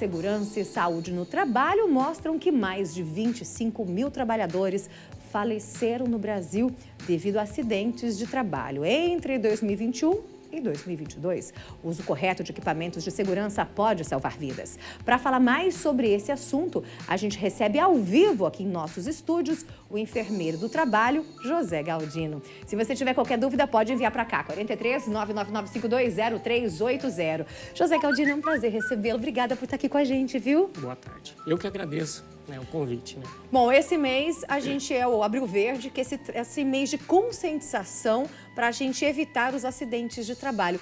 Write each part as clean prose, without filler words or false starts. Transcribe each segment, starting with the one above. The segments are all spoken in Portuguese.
Segurança e saúde no trabalho mostram que mais de 25 mil trabalhadores faleceram no Brasil devido a acidentes de trabalho entre 2021 e 2022. O uso correto de equipamentos de segurança pode salvar vidas. Para falar mais sobre esse assunto, a gente recebe ao vivo aqui em nossos estúdios o enfermeiro do trabalho, José Galdino. Se você tiver qualquer dúvida, pode enviar para cá, 43 999520380. José Galdino, é um prazer recebê-lo. Obrigada por estar aqui com a gente, viu? Boa tarde. Eu que agradeço, o convite, Bom, esse mês a gente é o Abril Verde, que esse mês de conscientização para a gente evitar os acidentes de trabalho.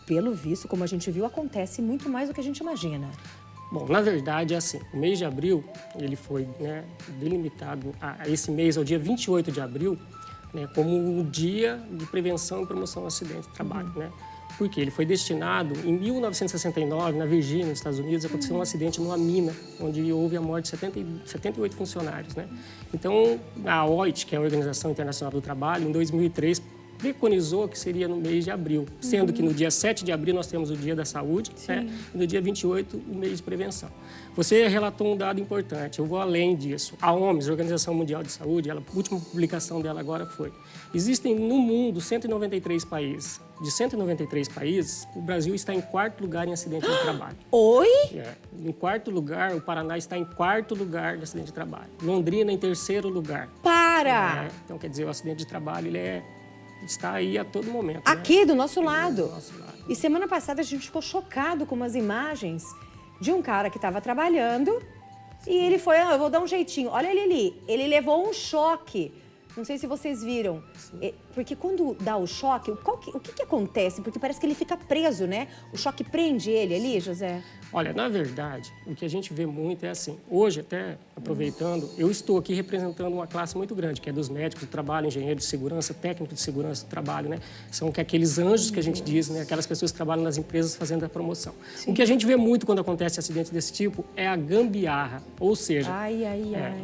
Pelo visto, como a gente viu, acontece muito mais do que a gente imagina. Bom, na verdade, é assim, o mês de abril, ele foi delimitado a esse mês, ao dia 28 de abril, como um dia de prevenção e promoção do acidente de trabalho, Porque ele foi destinado, em 1969, na Virgínia, nos Estados Unidos, aconteceu um acidente numa mina, onde houve a morte de 78 funcionários, Então, a OIT, que é a Organização Internacional do Trabalho, em 2003, preconizou que seria no mês de abril, sendo que no dia 7 de abril nós temos o Dia da Saúde, e no dia 28 o mês de prevenção. Você relatou um dado importante, eu vou além disso. A OMS, a Organização Mundial de Saúde, a última publicação dela agora foi: existem no mundo 193 países. De 193 países, o Brasil está em quarto lugar em acidente de trabalho. Oi? Em quarto lugar, o Paraná está em quarto lugar de acidente de trabalho. Londrina em terceiro lugar. Para! Então, quer dizer, o acidente de trabalho está aí a todo momento. Aqui, do nosso lado. Do nosso lado. E semana passada a gente ficou chocado com umas imagens de um cara que estava trabalhando e ele foi, eu vou dar um jeitinho. Olha ele ali, ele levou um choque. Não sei se vocês viram, porque quando dá o choque, o que acontece? Porque parece que ele fica preso, O choque prende ele ali, José? Olha, na verdade, o que a gente vê muito é assim. Hoje, até aproveitando, eu estou aqui representando uma classe muito grande, que é dos médicos do trabalho, engenheiros de segurança, técnicos de segurança do trabalho, São aqueles anjos que a gente diz, Aquelas pessoas que trabalham nas empresas fazendo a promoção. Sim. O que a gente vê muito quando acontece acidentes desse tipo é a gambiarra, ou seja,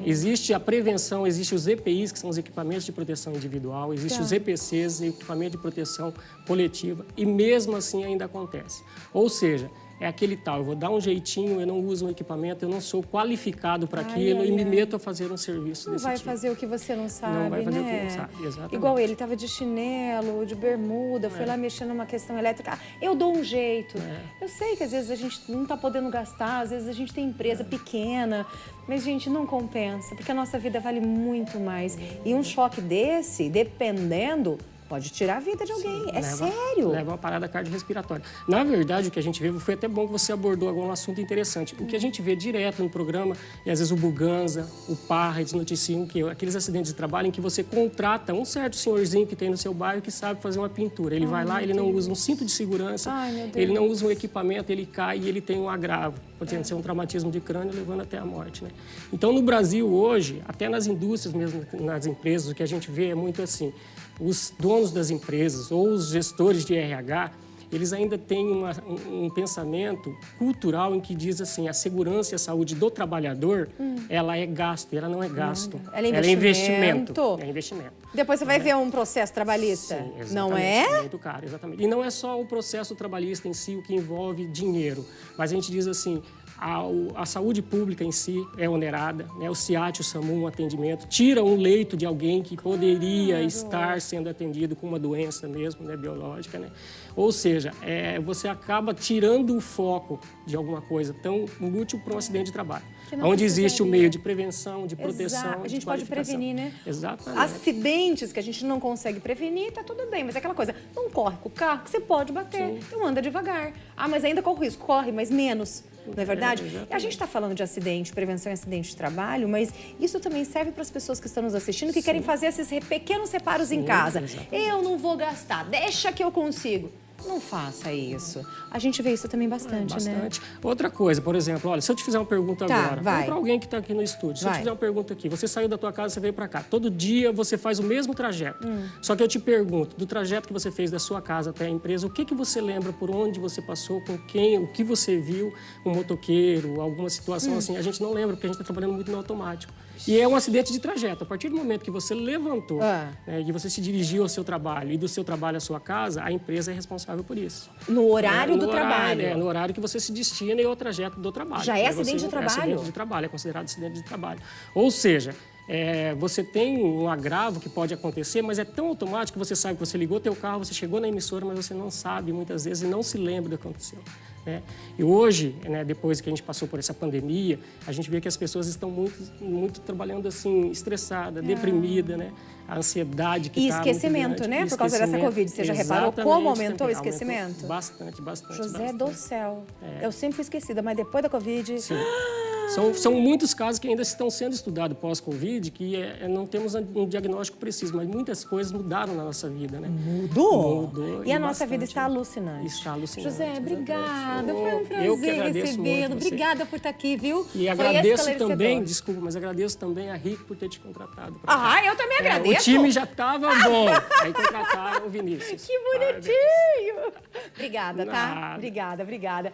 existe a prevenção, existe os EPIs, que são os equipamentos de proteção individual, existe os EPCs, equipamento de proteção coletiva, e mesmo assim ainda acontece. Ou seja, é aquele tal, eu vou dar um jeitinho, eu não uso um equipamento, eu não sou qualificado para aquilo e me meto a fazer um serviço desse tipo. Não vai fazer o que você não sabe, Não vai fazer o que não sabe, exatamente. Igual ele estava de chinelo, de bermuda, foi lá mexendo numa questão elétrica. Eu dou um jeito. Eu sei que às vezes a gente não está podendo gastar, às vezes a gente tem empresa pequena, mas, gente, não compensa, porque a nossa vida vale muito mais. E um choque desse, dependendo, pode tirar a vida de alguém, sério. Leva uma parada cardiorrespiratória. Na verdade, o que a gente vê, foi até bom que você abordou algum assunto interessante. O que a gente vê direto no programa, e às vezes o Buganza, o Parra, eles noticiam que aqueles acidentes de trabalho em que você contrata um certo senhorzinho que tem no seu bairro que sabe fazer uma pintura. Ele vai lá, ele não usa um cinto de segurança, ele não usa um equipamento, ele cai e ele tem um agravo. Pode ser um traumatismo de crânio levando até a morte, Então, no Brasil, hoje, até nas indústrias mesmo, nas empresas, o que a gente vê é muito assim: os donos das empresas ou os gestores de RH, eles ainda têm um pensamento cultural em que diz assim: a segurança e a saúde do trabalhador, ela é gasto, ela não é gasto. Ela é investimento. É investimento. Depois você vai ver um processo trabalhista, sim, exatamente, não é? Muito caro, exatamente. E não é só o processo trabalhista em si o que envolve dinheiro, mas a gente diz assim: a saúde pública em si é onerada, o SIAT, o SAMU, um atendimento, tira um leito de alguém que poderia estar sendo atendido com uma doença mesmo, biológica, Ou seja, você acaba tirando o foco de alguma coisa tão útil para um acidente de trabalho. Onde existe o meio de prevenção, de proteção, a gente pode prevenir, Exatamente. Acidentes que a gente não consegue prevenir, tá tudo bem, mas é aquela coisa, não corre com o carro que você pode bater, então anda devagar. Mas ainda corre o risco, corre, mas menos. Não é verdade? A gente está falando de acidente, prevenção e acidente de trabalho, mas isso também serve para as pessoas que estão nos assistindo, que querem fazer esses pequenos reparos em casa. Exatamente. Eu não vou gastar, deixa que eu consigo. Não faça isso. A gente vê isso também bastante, bastante. Outra coisa, por exemplo, olha, se eu te fizer uma pergunta agora, para alguém que está aqui no estúdio, se eu te fizer uma pergunta aqui, você saiu da tua casa, você veio para cá, todo dia você faz o mesmo trajeto, só que eu te pergunto, do trajeto que você fez da sua casa até a empresa, o que você lembra, por onde você passou, com quem, o que você viu, um motoqueiro, alguma situação assim, a gente não lembra, porque a gente está trabalhando muito no automático. E é um acidente de trajeto. A partir do momento que você levantou e você se dirigiu ao seu trabalho e do seu trabalho à sua casa, a empresa é responsável responsável por isso. No horário do horário, trabalho? No horário que você se destina e o trajeto do trabalho. Já é acidente de trabalho? É acidente de trabalho, é considerado acidente de trabalho. Ou seja, você tem um agravo que pode acontecer, mas é tão automático que você sabe que você ligou teu carro, você chegou na emissora, mas você não sabe muitas vezes e não se lembra do que aconteceu. Né? E hoje, né, depois que a gente passou por essa pandemia, a gente vê que as pessoas estão muito trabalhando assim, estressada, deprimida, né? A ansiedade que está esquecimento, né? Por causa dessa Covid. Você já reparou como aumentou o esquecimento? Bastante. José do céu. Eu sempre fui esquecida, mas depois da Covid... Sim. São muitos casos que ainda estão sendo estudados pós-Covid, que não temos um diagnóstico preciso, mas muitas coisas mudaram na nossa vida, né? Mudou. E a nossa vida está alucinante. Está alucinante. José, obrigada. Foi um Eu que prazer agradeço recebê-lo. muito Obrigada por estar aqui, viu? E agradeço também, desculpa, mas agradeço também a RIC por ter te contratado. Eu também agradeço. O time já estava bom, aí contrataram o Vinícius. Que bonitinho. Obrigada, tá? Nada. Obrigada.